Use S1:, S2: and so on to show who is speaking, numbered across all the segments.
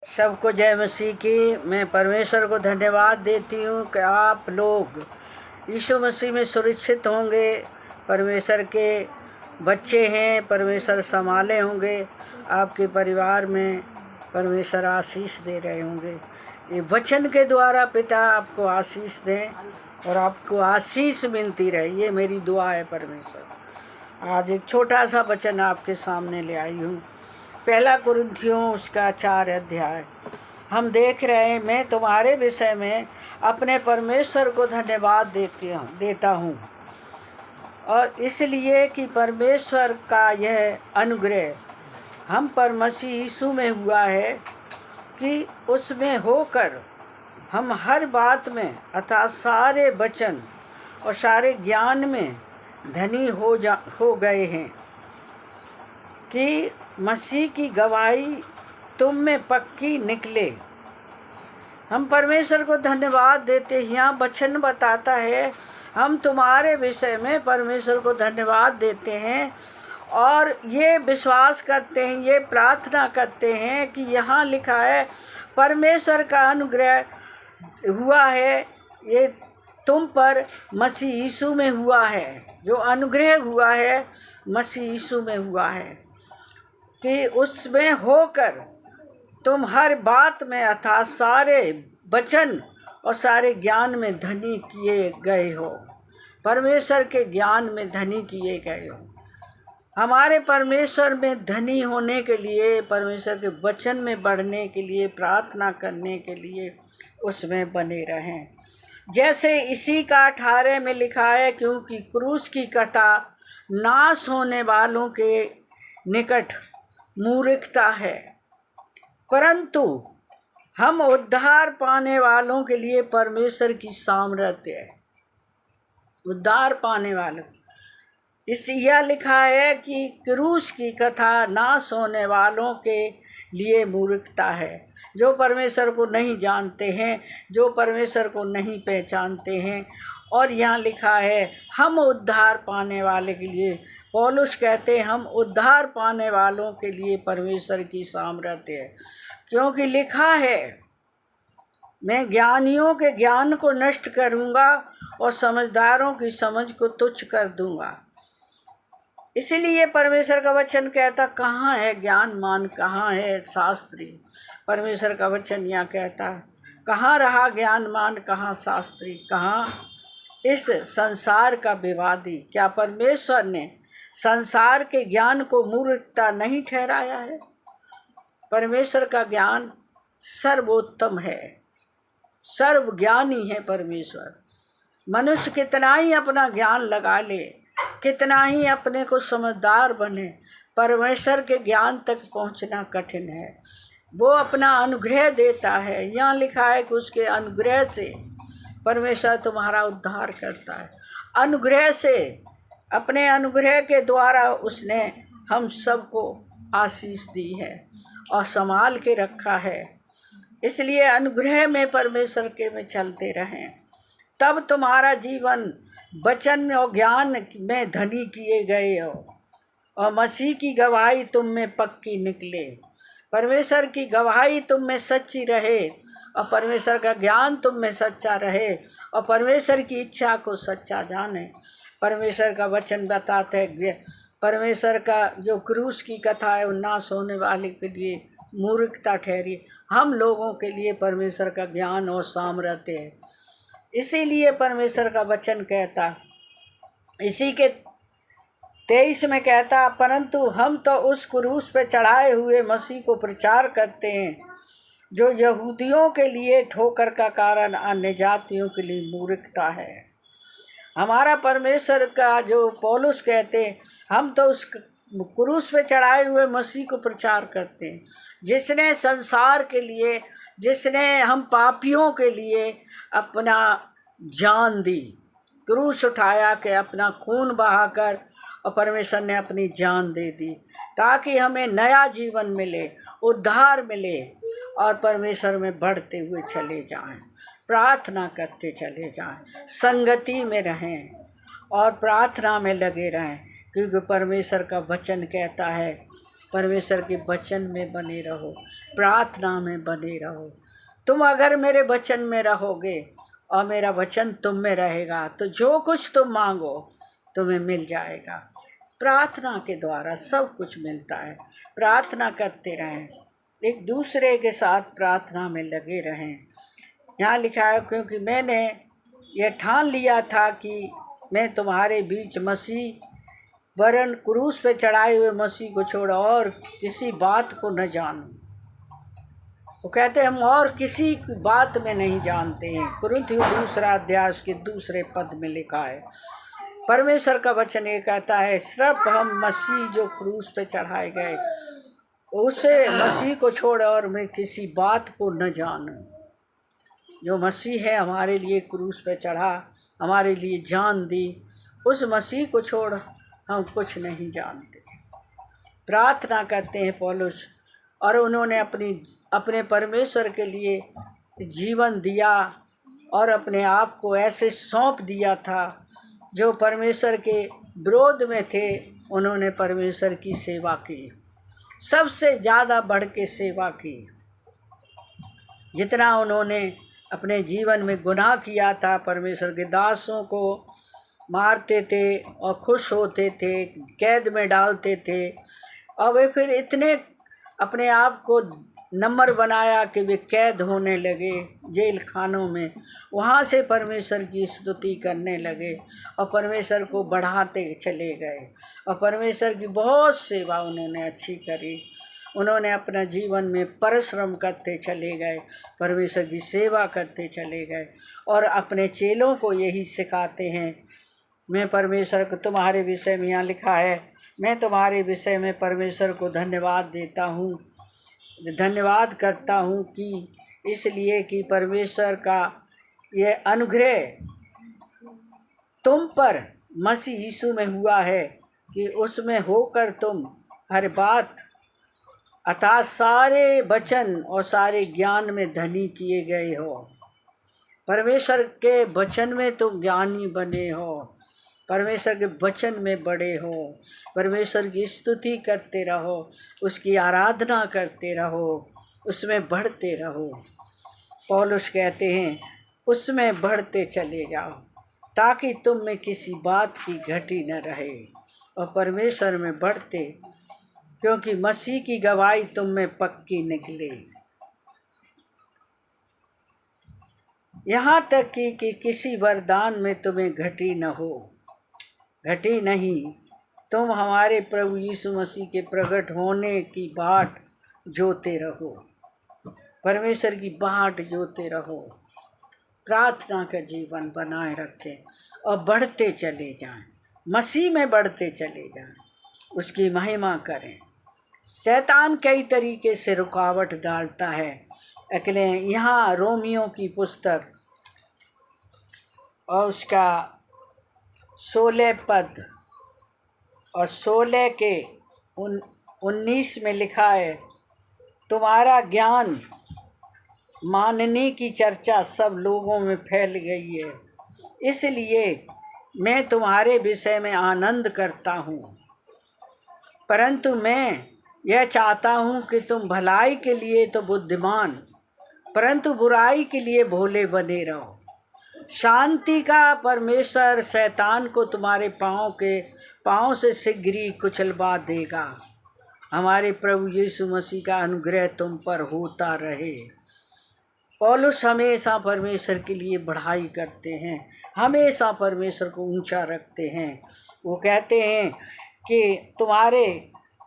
S1: सबको जय मसीह की। मैं परमेश्वर को धन्यवाद देती हूँ कि आप लोग यीशु मसीह में सुरक्षित होंगे, परमेश्वर के बच्चे हैं, परमेश्वर संभाले होंगे, आपके परिवार में परमेश्वर आशीष दे रहे होंगे। ये वचन के द्वारा पिता आपको आशीष दें और आपको आशीष मिलती रहे, ये मेरी दुआ है परमेश्वर। आज एक छोटा सा वचन आपके सामने ले आई हूँ। पहला कुरिन्थियों उसका 4 अध्याय हम देख रहे हैं। मैं तुम्हारे विषय में अपने परमेश्वर को धन्यवाद देता हूँ, और इसलिए कि परमेश्वर का यह अनुग्रह हम पर मसीह यीशु में हुआ है कि उसमें होकर हम हर बात में अर्थात सारे वचन और सारे ज्ञान में धनी हो गए हैं, कि मसीह की गवाही तुम में पक्की निकले। हम परमेश्वर को धन्यवाद देते हैं। यहाँ वचन बताता है हम तुम्हारे विषय में परमेश्वर को धन्यवाद देते हैं और ये विश्वास करते हैं, ये प्रार्थना करते हैं कि यहाँ लिखा है परमेश्वर का अनुग्रह हुआ है, ये तुम पर मसीह यीशु में हुआ है। जो अनुग्रह हुआ है मसीह यीशु में हुआ है कि उसमें होकर तुम हर बात में अर्थात सारे वचन और सारे ज्ञान में धनी किए गए हो, परमेश्वर के ज्ञान में धनी किए गए हो। हमारे परमेश्वर में धनी होने के लिए, परमेश्वर के वचन में बढ़ने के लिए, प्रार्थना करने के लिए उसमें बने रहें। जैसे इसी का 18 में लिखा है, क्योंकि क्रूस की कथा नाश होने वालों के निकट मूर्खता है, परंतु हम उद्धार पाने वालों के लिए परमेश्वर की सामर्थ्य है। उद्धार पाने वालों इस यह लिखा है कि क्रूस की कथा नाश होने वालों के लिए मूर्खता है, जो परमेश्वर को नहीं जानते हैं, जो परमेश्वर को नहीं पहचानते हैं। और यहाँ लिखा है हम उद्धार पाने वाले के लिए, पौलुस कहते हैं हम उद्धार पाने वालों के लिए परमेश्वर की सामर्थ्य है। क्योंकि लिखा है मैं ज्ञानियों के ज्ञान को नष्ट करूँगा और समझदारों की समझ को तुच्छ कर दूँगा। इसीलिए परमेश्वर का वचन कहता कहाँ है ज्ञानमान, कहाँ है शास्त्री। परमेश्वर का वचन यहाँ कहता कहाँ रहा ज्ञानमान, कहाँ शास्त्री, कहाँ इस संसार का विवादी। क्या परमेश्वर ने संसार के ज्ञान को मूर्खता नहीं ठहराया है? परमेश्वर का ज्ञान सर्वोत्तम है, सर्वज्ञानी है परमेश्वर। मनुष्य कितना ही अपना ज्ञान लगा ले, कितना ही अपने को समझदार बने, परमेश्वर के ज्ञान तक पहुंचना कठिन है। वो अपना अनुग्रह देता है। यहाँ लिखा है कि उसके अनुग्रह से परमेश्वर तुम्हारा उद्धार करता है। अनुग्रह से, अपने अनुग्रह के द्वारा उसने हम सबको आशीष दी है और संभाल के रखा है। इसलिए अनुग्रह में परमेश्वर के में चलते रहें, तब तुम्हारा जीवन वचन और ज्ञान में धनी किए गए हो और मसीह की गवाही तुम में पक्की निकले। परमेश्वर की गवाही तुम में सच्ची रहे और परमेश्वर का ज्ञान तुम में सच्चा रहे और परमेश्वर की इच्छा को सच्चा जाने। परमेश्वर का वचन बताते हैं परमेश्वर का जो क्रूस की कथा है वो नाश होने वाले के लिए मूर्खता ठहरी, हम लोगों के लिए परमेश्वर का ज्ञान और सामर्थ्य है। इसीलिए परमेश्वर का वचन कहता, इसी के 23 में कहता, परंतु हम तो उस क्रूस पे चढ़ाए हुए मसीह को प्रचार करते हैं, जो यहूदियों के लिए ठोकर का कारण, अन्य जातियों के लिए मूर्खता है। हमारा परमेश्वर का जो पौलुस कहते हैं, हम तो उस क्रूस पे चढ़ाए हुए मसीह को प्रचार करते हैं, जिसने संसार के लिए, जिसने हम पापियों के लिए अपना जान दी, क्रूस उठाया के अपना खून बहाकर, और परमेश्वर ने अपनी जान दे दी ताकि हमें नया जीवन मिले, उद्धार मिले और परमेश्वर में बढ़ते हुए चले जाएं, प्रार्थना करते चले जाएं, संगति में रहें और प्रार्थना में लगे रहें। क्योंकि परमेश्वर का वचन कहता है परमेश्वर के वचन में बने रहो, प्रार्थना में बने रहो। तुम अगर मेरे वचन में रहोगे और मेरा वचन तुम में रहेगा तो जो कुछ तुम मांगो तुम्हें मिल जाएगा। प्रार्थना के द्वारा सब कुछ मिलता है। प्रार्थना करते रहें, एक दूसरे के साथ प्रार्थना में लगे रहें। यहाँ लिखा है, क्योंकि मैंने यह ठान लिया था कि मैं तुम्हारे बीच मसीह वरन क्रूस पे चढ़ाए हुए मसीह को छोड़ और किसी बात को न जानूं। वो कहते हैं हम और किसी की बात में नहीं जानते हैं। कुरिन्थियों 2 अध्याय के 2 पद में लिखा है। परमेश्वर का वचन ये कहता है, सिर्फ हम मसीह जो क्रूस पे चढ़ाए गए उसे मसीह को छोड़ और मैं किसी बात को न जानूं। जो मसीह है हमारे लिए क्रूस पे चढ़ा, हमारे लिए जान दी, उस मसीह को छोड़ हम कुछ नहीं जानते। प्रार्थना करते हैं पौलुस, और उन्होंने अपने परमेश्वर के लिए जीवन दिया और अपने आप को ऐसे सौंप दिया था जो परमेश्वर के विरोध में थे। उन्होंने परमेश्वर की सेवा की, सबसे ज़्यादा बढ़ के सेवा की। जितना उन्होंने अपने जीवन में गुनाह किया था, परमेश्वर के दासों को मारते थे और खुश होते थे, कैद में डालते थे, और वे फिर इतने अपने आप को नम्र बनाया कि वे कैद होने लगे जेल खानों में। वहाँ से परमेश्वर की स्तुति करने लगे और परमेश्वर को बढ़ाते चले गए और परमेश्वर की बहुत सेवा उन्होंने अच्छी करी। उन्होंने अपना जीवन में परिश्रम करते चले गए, परमेश्वर की सेवा करते चले गए और अपने चेलों को यही सिखाते हैं। मैं परमेश्वर को तुम्हारे विषय में, यहाँ लिखा है, मैं तुम्हारे विषय में परमेश्वर को धन्यवाद देता हूँ, धन्यवाद करता हूँ कि इसलिए कि परमेश्वर का यह अनुग्रह तुम पर मसीह यीशु में हुआ है कि उसमें होकर तुम हर बात अर्थात सारे वचन और सारे ज्ञान में धनी किए गए हो। परमेश्वर के वचन में तुम ज्ञानी बने हो, परमेश्वर के वचन में बड़े हो, परमेश्वर की स्तुति करते रहो, उसकी आराधना करते रहो, उसमें बढ़ते रहो। पौलुस कहते हैं उसमें बढ़ते चले जाओ ताकि तुम में किसी बात की घटी न रहे, और परमेश्वर में बढ़ते, क्योंकि मसीह की गवाही तुम में पक्की निकले। यहाँ तक कि किसी वरदान में तुम्हें घटी न हो, घटी नहीं। तुम हमारे प्रभु यीशु मसीह के प्रकट होने की बाट जोते रहो, परमेश्वर की बाट जोते रहो, प्रार्थना का जीवन बनाए रखें और बढ़ते चले जाएं, मसीह में बढ़ते चले जाएं, उसकी महिमा करें। शैतान कई तरीके से रुकावट डालता है। अकेले यहाँ रोमियो की पुस्तक और उसका 16 पद और 16 के 19 में लिखा है, तुम्हारा ज्ञान मानने की चर्चा सब लोगों में फैल गई है, इसलिए मैं तुम्हारे विषय में आनंद करता हूँ, परंतु मैं यह चाहता हूँ कि तुम भलाई के लिए तो बुद्धिमान परंतु बुराई के लिए भोले बने रहो। शांति का परमेश्वर शैतान को तुम्हारे पाँव से शीघ्र ही कुचलवा देगा। हमारे प्रभु यीशु मसीह का अनुग्रह तुम पर होता रहे। पौलुस हमेशा परमेश्वर के लिए बढ़ाई करते हैं, हमेशा परमेश्वर को ऊंचा रखते हैं। वो कहते हैं कि तुम्हारे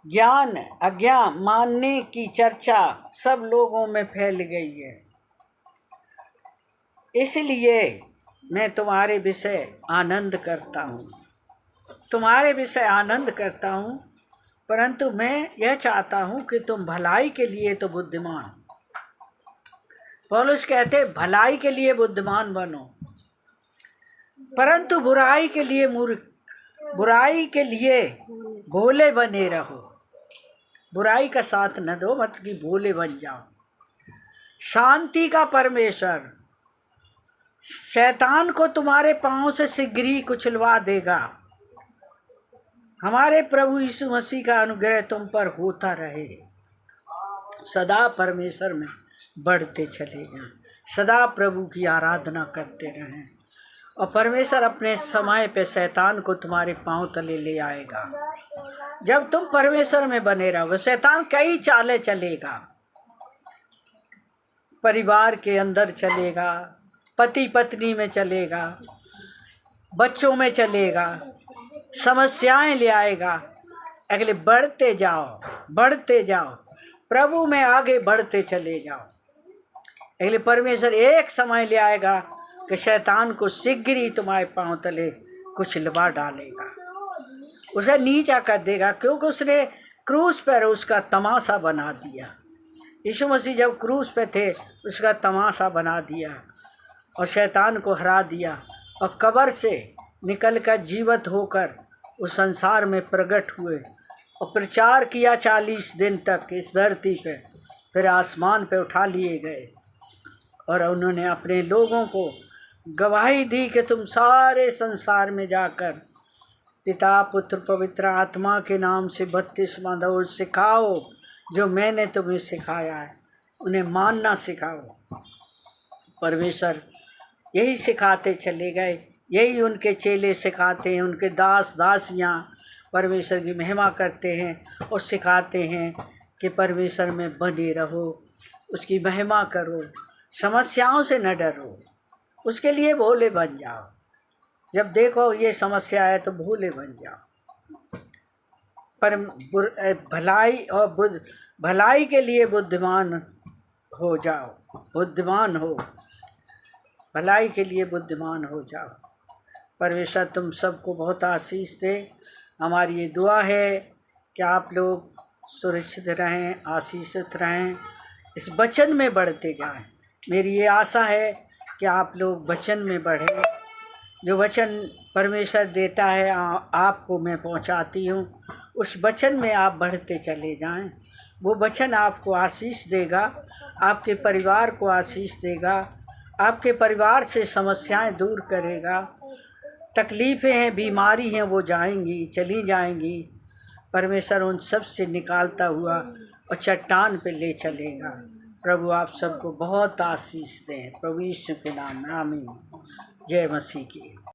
S1: ज्ञान अज्ञान मानने की चर्चा सब लोगों में फैल गई है, इसलिए मैं तुम्हारे विषय आनंद करता हूँ, तुम्हारे विषय आनंद करता हूँ, परंतु मैं यह चाहता हूँ कि तुम भलाई के लिए तो बुद्धिमान। पौलुस कहते भलाई के लिए बुद्धिमान बनो, परंतु बुराई के लिए मूर्ख, बुराई के लिए भोले बने रहो। बुराई का साथ न दो, मत कि भोले बन जाओ। शांति का परमेश्वर शैतान को तुम्हारे पांव से शीघ्र ही कुचलवा देगा। हमारे प्रभु यीशु मसीह का अनुग्रह तुम पर होता रहे। सदा परमेश्वर में बढ़ते चले जाएं, सदा प्रभु की आराधना करते रहें, और परमेश्वर अपने समय पे शैतान को तुम्हारे पांव तले ले आएगा। जब तुम परमेश्वर में बने रहोगे, शैतान कई चालें चलेगा, परिवार के अंदर चलेगा, पति पत्नी में चलेगा, बच्चों में चलेगा, समस्याएं ले आएगा। अगले बढ़ते जाओ, बढ़ते जाओ, प्रभु में आगे बढ़ते चले जाओ। अगले परमेश्वर एक समय ले आएगा कि शैतान को शीघ्र ही तुम्हारे पांव तले कुछ लबा डालेगा, उसे नीचा कर देगा, क्योंकि उसने क्रूस पर उसका तमाशा बना दिया। यीशु मसीह जब क्रूस पे थे उसका तमाशा बना दिया और शैतान को हरा दिया, और कब्र से निकलकर जीवित होकर उस संसार में प्रकट हुए और प्रचार किया 40 दिन तक इस धरती पे, फिर आसमान पे उठा लिए गए और उन्होंने अपने लोगों को गवाही दी कि तुम सारे संसार में जाकर पिता पुत्र पवित्र आत्मा के नाम से बपतिस्मा दो और सिखाओ जो मैंने तुम्हें सिखाया है, उन्हें मानना सिखाओ। परमेश्वर यही सिखाते चले गए, यही उनके चेले सिखाते हैं, उनके दास दासियाँ परमेश्वर की महिमा करते हैं और सिखाते हैं कि परमेश्वर में बने रहो, उसकी महिमा करो, समस्याओं से न डरो, उसके लिए भोले बन जाओ। जब देखो ये समस्या है तो भोले बन जाओ, पर भलाई और भलाई के लिए बुद्धिमान हो जाओ, बुद्धिमान हो, भलाई के लिए बुद्धिमान हो जाओ। परमेश्वर तुम सबको बहुत आशीष दे। हमारी ये दुआ है कि आप लोग सुरक्षित रहें, आशीषित रहें, इस वचन में बढ़ते जाएं। मेरी ये आशा है कि आप लोग वचन में बढ़ें। जो वचन परमेश्वर देता है आपको मैं पहुंचाती हूं, उस वचन में आप बढ़ते चले जाएं। वो वचन आपको आशीष देगा, आपके परिवार को आशीष देगा, आपके परिवार से समस्याएं दूर करेगा। तकलीफ़ें हैं, बीमारी हैं, वो जाएंगी, चली जाएंगी। परमेश्वर उन सब से निकालता हुआ और चट्टान पे ले चलेगा। प्रभु आप सबको बहुत आशीष दें, प्रभु यीशु के नाम में आमीन। जय मसीह की।